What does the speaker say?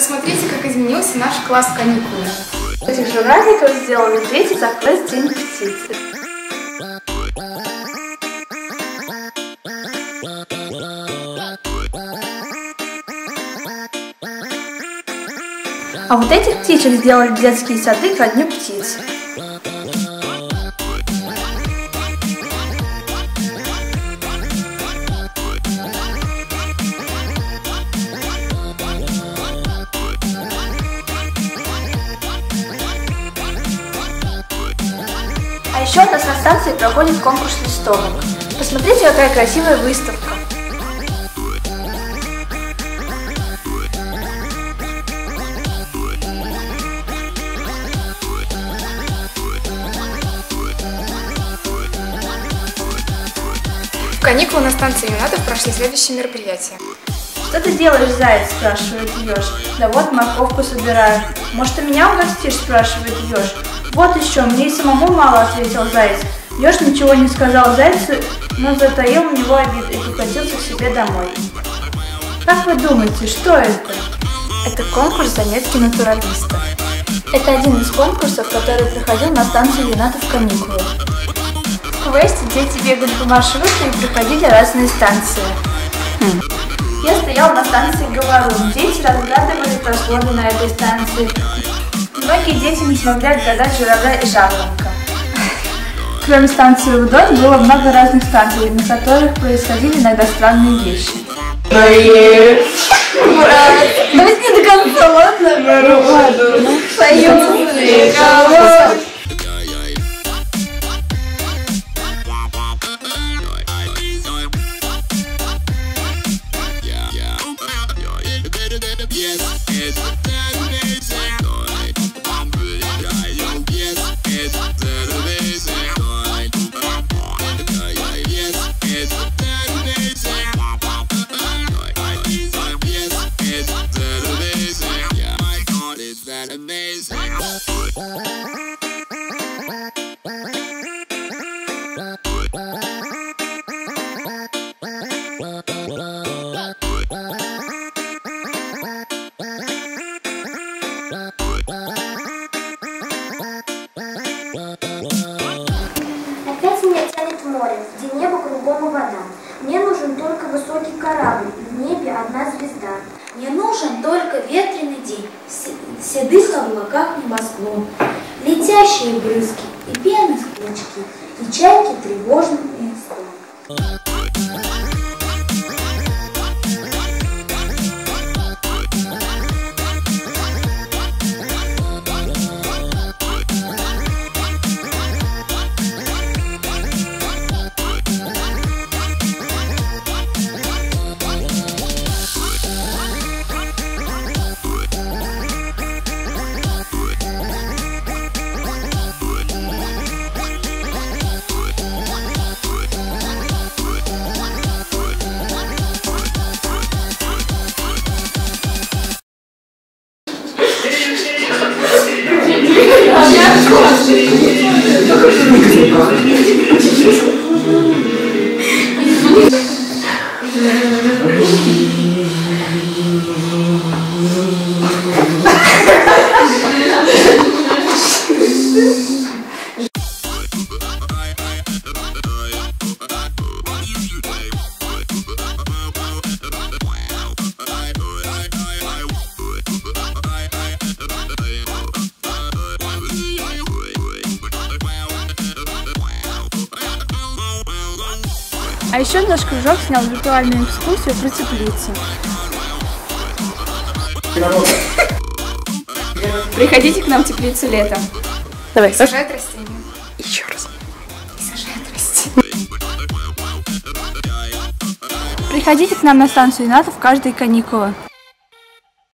Посмотрите, как изменился наш класс каникулы. Этих журнальников сделал медведь и закрыл день птицы. А вот этих птичек сделали детские сады ко дню птиц. А еще у нас на станции проходит конкурс листовок. Посмотрите, какая красивая выставка. В каникулы на станции Юнатов прошли следующие мероприятия. Что ты делаешь, заяц? Спрашивает еж. Да вот морковку собираю. Может, ты меня угостишь? Спрашивает еж. Вот еще, мне и самому мало, ответил заяц. Еж ничего не сказал зайцу, но затаил у него обиду и покатился к себе домой. Как вы думаете, что это? Это конкурс заметки натуралиста. Это один из конкурсов, который проходил на станции Юнатов в каникулы. В квесте дети бегали по маршруту и проходили разные станции. Я стоял на станции Говорун. Дети разгадывали прословие на этой станции. Многие дети не смогли отгадать журавля и жаворонка. Кроме станции Удон было много разных станций, на которых происходили иногда странные вещи. Давайте не до конца, ладно? Поем. Опять меня тянет море, где небо кругом и вода. Мне нужен только высокий корабль, в небе одна звезда. Мне нужен только ветреный день, седых в облаках небосклон, летящие брызги и пены в клочки, и чайки тревожным сном. А еще наш кружок снял виртуальную экскурсию про теплицу. Приходите к нам в теплицу летом. Давай, Сажают растения. еще раз. Сажают растения. Приходите к нам на станцию Юнатов каждые каникулы.